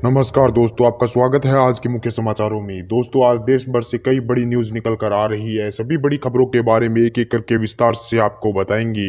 नमस्कार दोस्तों, आपका स्वागत है आज के मुख्य समाचारों में। दोस्तों, आज देश भर से कई बड़ी न्यूज़ निकल कर आ रही है। सभी बड़ी खबरों के बारे में एक एक करके विस्तार से आपको बताएंगे।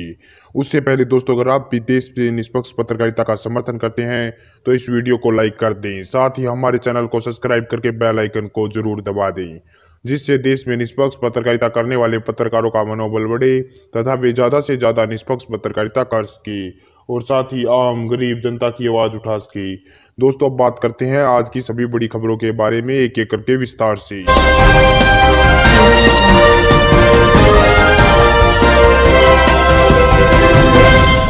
उससे पहले दोस्तों, अगर आप भी देश में निष्पक्ष पत्रकारिता का समर्थन करते हैं तो इस वीडियो को लाइक कर दें। साथ ही हमारे चैनल को सब्सक्राइब करके बेल आइकन को जरूर दबा दें, जिससे देश में निष्पक्ष पत्रकारिता करने वाले पत्रकारों का मनोबल बढ़े तथा वे ज़्यादा से ज़्यादा निष्पक्ष पत्रकारिता कर सके और साथ ही आम गरीब जनता की आवाज़ उठा सके। दोस्तों, अब बात करते हैं आज की सभी बड़ी खबरों के बारे में एक एक करके विस्तार से।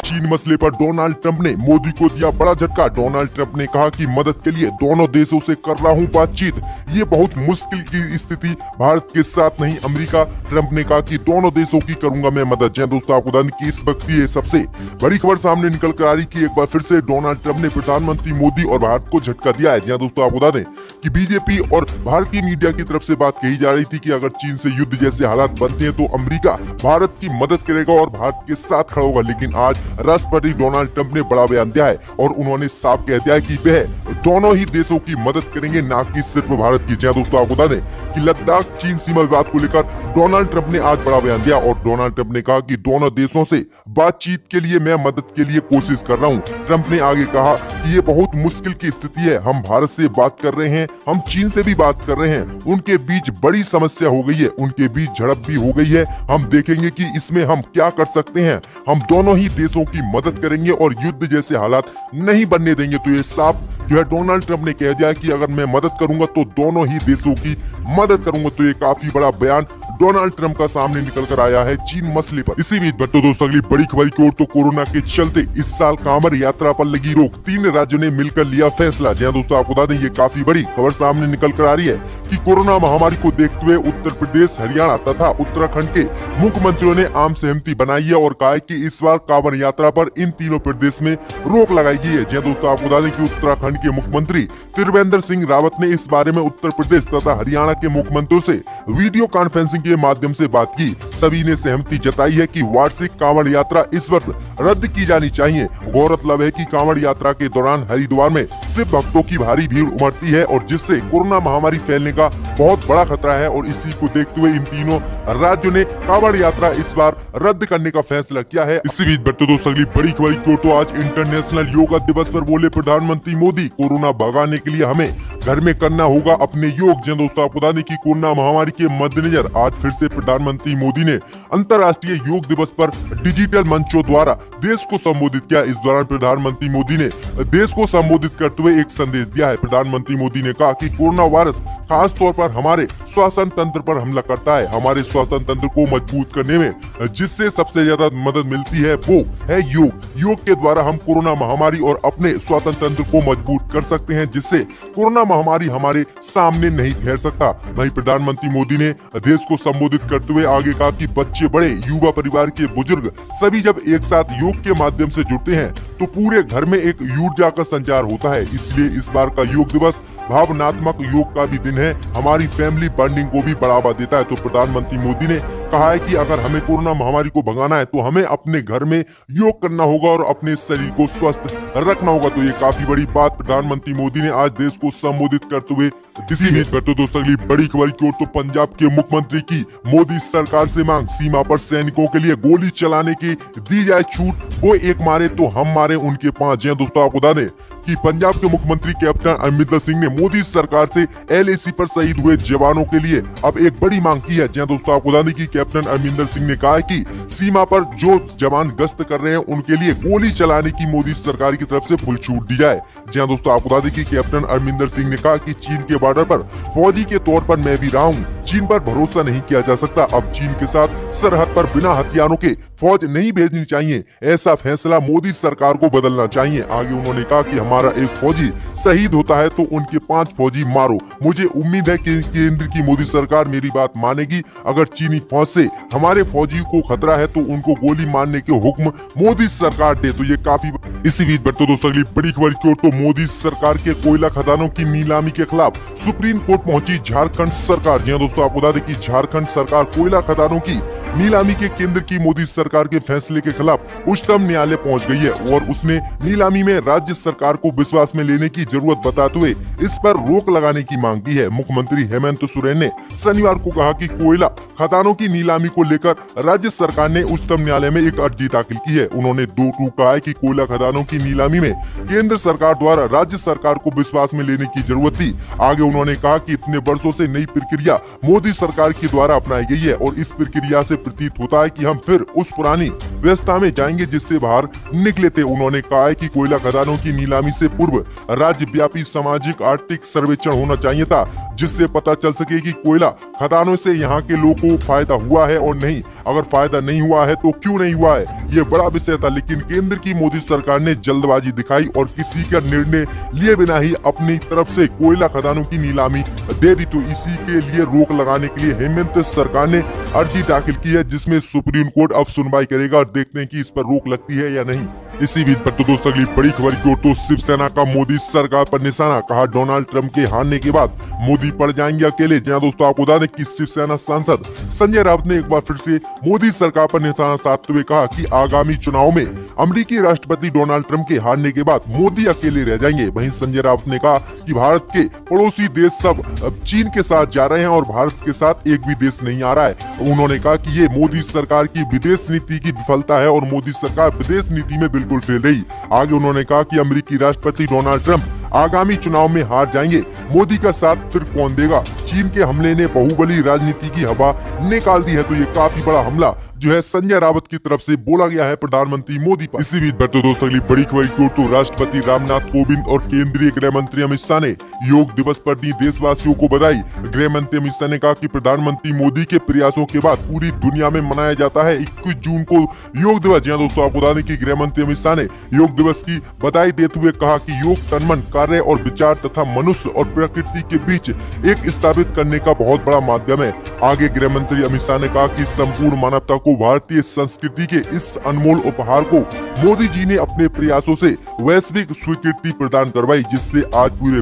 चीन मसले पर डोनाल्ड ट्रंप ने मोदी को दिया बड़ा झटका। डोनाल्ड ट्रंप ने कहा कि मदद के लिए दोनों देशों से कर रहा हूं बातचीत। ये बहुत मुश्किल की स्थिति भारत के साथ नहीं अमेरिका। ट्रंप ने कहा कि दोनों देशों की करूंगा मैं मदद। जी दोस्तों, आपको बता दें कि इस वक्त की सबसे बड़ी खबर सामने निकल कर आ रही कि एक बार फिर से डोनाल्ड ट्रंप ने प्रधानमंत्री मोदी और भारत को झटका दिया है। जी दोस्तों, आपको बता दें कि बीजेपी और भारतीय मीडिया की तरफ से बात कही जा रही थी कि अगर चीन से युद्ध जैसे हालात बनते हैं तो अमेरिका भारत की मदद करेगा और भारत के साथ खड़ा होगा। लेकिन आज राष्ट्रपति डोनाल्ड ट्रंप ने बड़ा बयान दिया है और उन्होंने साफ कह दिया है कि वह दोनों ही देशों की मदद करेंगे, ना कि सिर्फ भारत की। जी दोस्तों, आपको बता दें कि लद्दाख चीन सीमा विवाद को लेकर डोनाल्ड ट्रंप ने आज बड़ा बयान दिया और डोनाल्ड ट्रंप ने कहा कि दोनों देशों से बातचीत के लिए मैं मदद के लिए कोशिश कर रहा हूं। ट्रंप ने आगे कहा कि ये बहुत मुश्किल की स्थिति है। हम भारत से बात कर रहे हैं, हम चीन से भी बात कर रहे हैं। उनके बीच बड़ी समस्या हो गई है, उनके बीच झड़प भी हो गई है। हम देखेंगे कि इसमें हम क्या कर सकते हैं। हम दोनों ही देशों की मदद करेंगे और युद्ध जैसे हालात नहीं बनने देंगे। तो ये साफ जो है डोनाल्ड ट्रंप ने कह दिया कि अगर मैं मदद करूंगा तो दोनों ही देशों की मदद करूंगा। तो ये काफी बड़ा बयान डोनाल्ड ट्रंप का सामने निकल कर आया है चीन मसले पर। इसी बीच बट्टो दोस्तों, अगली बड़ी खबर की ओर तो कोरोना के चलते इस साल कांवड़ यात्रा पर लगी रोक। 3 राज्यों ने मिलकर लिया फैसला। जी दोस्तों, आपको बता दें ये काफी बड़ी खबर सामने निकल कर आ रही है कि कोरोना महामारी को देखते हुए उत्तर प्रदेश, हरियाणा तथा उत्तराखंड के मुख्यमंत्रियों ने आम सहमति बनाई है और कहा है कि इस बार कांवड़ यात्रा पर इन तीनों प्रदेश में रोक लगाई गई है। जी दोस्तों, आपको बता दें कि उत्तराखंड के मुख्यमंत्री त्रिवेंद्र सिंह रावत ने इस बारे में उत्तर प्रदेश तथा हरियाणा के मुख्यमंत्रियों से वीडियो कॉन्फ्रेंसिंग के माध्यम से बात की। सभी ने सहमति जताई है कि वार्षिक कांवड़ यात्रा इस वर्ष रद्द की जानी चाहिए। गौरतलब है कि कांवड़ यात्रा के दौरान हरिद्वार में शिव भक्तों की भारी भीड़ उमड़ती है और जिससे कोरोना महामारी फैलने का बहुत बड़ा खतरा है और इसी को देखते हुए इन तीनों राज्यों ने कांवड़ यात्रा इस बार रद्द करने का फैसला किया है। इसी बीच बट्टो दोस्तों, अगली बड़ी खबर की तो आज इंटरनेशनल योगा दिवस पर बोले प्रधानमंत्री मोदी, कोरोना भगाने के लिए हमें घर में करना होगा अपने योग। जी दोस्तों, आपको बता दें कि कोरोना महामारी के मद्देनजर आज फिर से प्रधानमंत्री मोदी ने अंतर्राष्ट्रीय योग दिवस पर डिजिटल मंचों द्वारा देश को संबोधित किया। इस दौरान प्रधानमंत्री मोदी ने देश को संबोधित करते हुए एक संदेश दिया है। प्रधानमंत्री मोदी ने कहा कि कोरोना वायरस खास तौर पर हमारे श्वसन तंत्र पर हमला करता है। हमारे श्वसन तंत्र को मजबूत करने में जिससे सबसे ज्यादा मदद मिलती है वो है योग। योग के द्वारा हम कोरोना महामारी और अपने श्वसन तंत्र को मजबूत कर सकते हैं, जिससे कोरोना महामारी हमारे सामने नहीं घेर सकता। वहीं प्रधानमंत्री मोदी ने देश को संबोधित करते हुए आगे कहा कि बच्चे, बड़े, युवा, परिवार के बुजुर्ग सभी जब एक साथ योग के माध्यम से जुड़ते हैं तो पूरे घर में एक ऊर्जा का संचार होता है। इसलिए इस बार का योग दिवस भावनात्मक योग का भी दिन है, हमारी फैमिली बॉन्डिंग को भी बढ़ावा देता है। तो प्रधानमंत्री मोदी ने कहा है कि अगर हमें कोरोना महामारी को भगाना है तो हमें अपने घर में योग करना होगा और अपने शरीर को स्वस्थ रखना होगा। तो ये काफी बड़ी बात प्रधानमंत्री मोदी ने आज देश को संबोधित करते हुए इसी बीच बट्टो दोस्तों, अगली बड़ी खबर की ओर तो पंजाब के मुख्यमंत्री की मोदी सरकार से मांग, सीमा पर सैनिकों के लिए गोली चलाने की दी जाए छूट, वो एक मारे तो हम मारे उनके 5। जी दोस्तों, आपको बता दें कि पंजाब के मुख्यमंत्री कैप्टन अमरिंदर सिंह ने मोदी सरकार से LAC पर शहीद हुए जवानों के लिए अब एक बड़ी मांग की है। जी दोस्तों, आपको बता दें कि कैप्टन अमरिंदर सिंह ने कहा है कि सीमा पर जो जवान गश्त कर रहे हैं उनके लिए गोली चलाने की मोदी सरकार की तरफ से फुल छूट दी जाए। जी दोस्तों, आपको बता दें कि कैप्टन अमरिंदर सिंह ने कहा कि चीन के बॉर्डर पर फौजी के तौर पर मैं भी रहा हूँ, चीन पर भरोसा नहीं किया जा सकता। अब चीन के साथ सरहद पर बिना हथियारों के फौज नहीं भेजनी चाहिए। ऐसा फैसला मोदी सरकार को बदलना चाहिए। आगे उन्होंने कहा कि हमारा एक फौजी शहीद होता है तो उनके 5 फौजी मारो। मुझे उम्मीद है कि केंद्र की मोदी सरकार मेरी बात मानेगी। अगर चीनी फौज से हमारे फौजी को खतरा है तो उनको गोली मारने के हुक्म मोदी सरकार दे। तो ये काफी इसी बीच बट्टो दोस्तों, अगली बड़ी खबर की ओर तो मोदी सरकार के कोयला खदानों की नीलामी के खिलाफ सुप्रीम कोर्ट पहुंची झारखंड सरकार। जी दोस्तों, आपको बता दें कि झारखंड सरकार कोयला खदानों की नीलामी के केंद्र की मोदी सरकार सरकार के फैसले के खिलाफ उच्चतम न्यायालय पहुंच गई है और उसने नीलामी में राज्य सरकार को विश्वास में लेने की जरूरत बताते हुए इस पर रोक लगाने की मांग की है। मुख्यमंत्री हेमंत सोरेन ने शनिवार को कहा कि कोयला खदानों की नीलामी को लेकर राज्य सरकार ने उच्चतम न्यायालय में एक अर्जी दाखिल की है। उन्होंने दो टूक कहा है कि कोयला खदानों की नीलामी में केंद्र सरकार द्वारा राज्य सरकार को विश्वास में लेने की जरूरत थी। आगे उन्होंने कहा कि इतने वर्षों से नई प्रक्रिया मोदी सरकार के द्वारा अपनाई गई है और इस प्रक्रिया से प्रतीत होता है कि हम फिर उस पुरानी व्यवस्था में जाएंगे जिससे बाहर निकले थे। उन्होंने कहा है कि कोयला खदानों की नीलामी से पूर्व राज्यव्यापी सामाजिक आर्थिक सर्वेक्षण होना चाहिए था, जिससे पता चल सके कि कोयला खदानों से यहाँ के लोगों को फायदा हुआ है और नहीं। अगर फायदा नहीं हुआ है तो क्यों नहीं हुआ है, ये बड़ा विषय था। लेकिन केंद्र की मोदी सरकार ने जल्दबाजी दिखाई और किसी का निर्णय लिए बिना ही अपनी तरफ से कोयला खदानों की नीलामी दे दी। तो इसी के लिए रोक लगाने के लिए हेमंत सरकार ने अर्जी दाखिल की है, जिसमें सुप्रीम कोर्ट अब सुनवाई करेगा और देखते हैं कि इस पर रोक लगती है या नहीं। इसी बीच पर तो दोस्तों अगली बड़ी खबर की ओर तो शिवसेना का मोदी सरकार पर निशाना, कहा डोनाल्ड ट्रंप के हारने के बाद मोदी पड़ जाएंगे अकेले। जहां दोस्तों आपको बता दें कि शिवसेना सांसद संजय राउत ने एक बार फिर से मोदी सरकार पर निशाना साधते हुए कहा कि आगामी चुनाव में अमेरिकी राष्ट्रपति डोनाल्ड ट्रंप के हारने के बाद मोदी अकेले रह जाएंगे। वहीं संजय राउत ने कहा कि भारत के पड़ोसी देश सब चीन के साथ जा रहे हैं और भारत के साथ एक भी देश नहीं आ रहा है। उन्होंने कहा कि ये मोदी सरकार की विदेश नीति की विफलता है और मोदी सरकार विदेश नीति में बिल्कुल फेल रही। आगे उन्होंने कहा कि अमेरिकी राष्ट्रपति डोनाल्ड ट्रंप आगामी चुनाव में हार जाएंगे, मोदी का साथ फिर कौन देगा। चीन के हमले ने बाहुबली राजनीति की हवा निकाल दी है। तो ये काफी बड़ा हमला जो है संजय रावत की तरफ से बोला गया है प्रधानमंत्री मोदी पर। इसी बीच पर तो दोस्तों अगली बड़ी खबर की ओर तो राष्ट्रपति रामनाथ कोविंद और केंद्रीय गृह मंत्री अमित शाह ने योग दिवस पर दी देशवासियों को बधाई। गृह मंत्री अमित शाह ने कहा कि प्रधानमंत्री मोदी के प्रयासों के बाद पूरी दुनिया में मनाया जाता है 21 जून को योग दिवस। जी दोस्तों आपको बता दें कि गृह मंत्री अमित शाह ने योग दिवस की बधाई देते हुए कहा कि योग तन मन कार्य और विचार तथा मनुष्य और प्रकृति के बीच एक स्थापित करने का बहुत बड़ा माध्यम है। आगे गृह मंत्री अमित शाह ने कहा कि संपूर्ण मानवता को भारतीय संस्कृति के इस अनमोल उपहार को मोदी जी ने अपने प्रयासों से वैश्विक स्वीकृति प्रदान करवाई, जिससे आज पूरे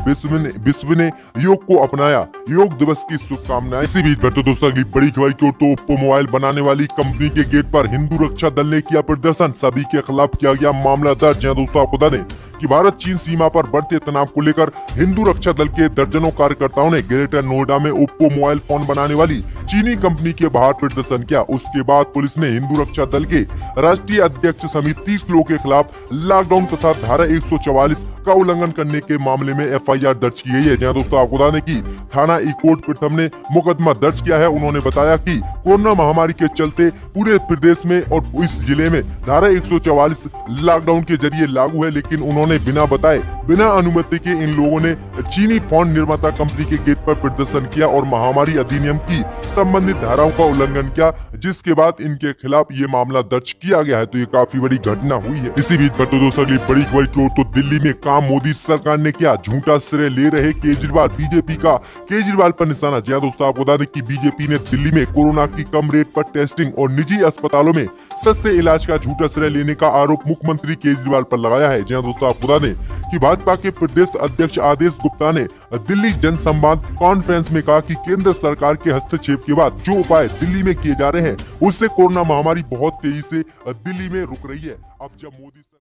विश्व ने योग को अपनाया। योग दिवस की शुभकामनाएं। इसी बीच पर तो दोस्तों अगली बड़ी खबर की ओर तो ओप्पो मोबाइल बनाने वाली कंपनी के गेट पर हिंदू रक्षा दल ने किया प्रदर्शन, सभी के खिलाफ किया गया मामला दर्ज। दोस्तों आपको बता दें कि भारत चीन सीमा पर बढ़ते तनाव को लेकर हिंदू रक्षा दल के दर्जनों कार्यकर्ताओं ने ग्रेटर नोएडा में ओप्पो मोबाइल फोन बनाने वाली चीनी कंपनी के बाहर प्रदर्शन किया। उसके बाद पुलिस ने हिंदू रक्षा दल के राष्ट्रीय अध्यक्ष समेत 30 लोगों के खिलाफ लॉकडाउन तथा धारा 144 का उल्लंघन करने के मामले में FIR दर्ज की गई है। जहां दोस्तों आपको बता दें कि थाना इकोट प्रथम ने मुकदमा दर्ज किया है। उन्होंने बताया कि कोरोना महामारी के चलते पूरे प्रदेश में और इस जिले में धारा 144 लॉकडाउन के जरिए लागू है, लेकिन उन्होंने बिना बताए बिना अनुमति के इन लोगों ने चीनी फोन निर्माता कंपनी के गेट पर प्रदर्शन किया और महामारी अधिनियम की संबंधित धाराओं का उल्लंघन किया, जिसके बाद इनके खिलाफ ये मामला दर्ज किया गया है। तो ये काफी बड़ी घटना हुई है। इसी बीच पर तो दोस्तों अगली बड़ी खबर की ओर तो दिल्ली में काम मोदी सरकार ने किया, झूठा श्रेय ले रहे केजरीवाल, बीजेपी का केजरीवाल पर निशाना। जी दोस्तों आपको बता दें कि बीजेपी ने दिल्ली में कोरोना की कम रेट पर टेस्टिंग और निजी अस्पतालों में सस्ते इलाज का झूठा श्रेय लेने का आरोप मुख्यमंत्री केजरीवाल पर लगाया है। जी दोस्तों आपको बता दें कि भाजपा के प्रदेश अध्यक्ष आदेश गुप्ता ने दिल्ली जनसंवाद कॉन्फ्रेंस में कहा कि केंद्र सरकार के हस्तक्षेप के बाद जो उपाय दिल्ली में किए जा रहे हैं उससे कोरोना महामारी बहुत तेजी से दिल्ली में रुक रही है। अब जब मोदी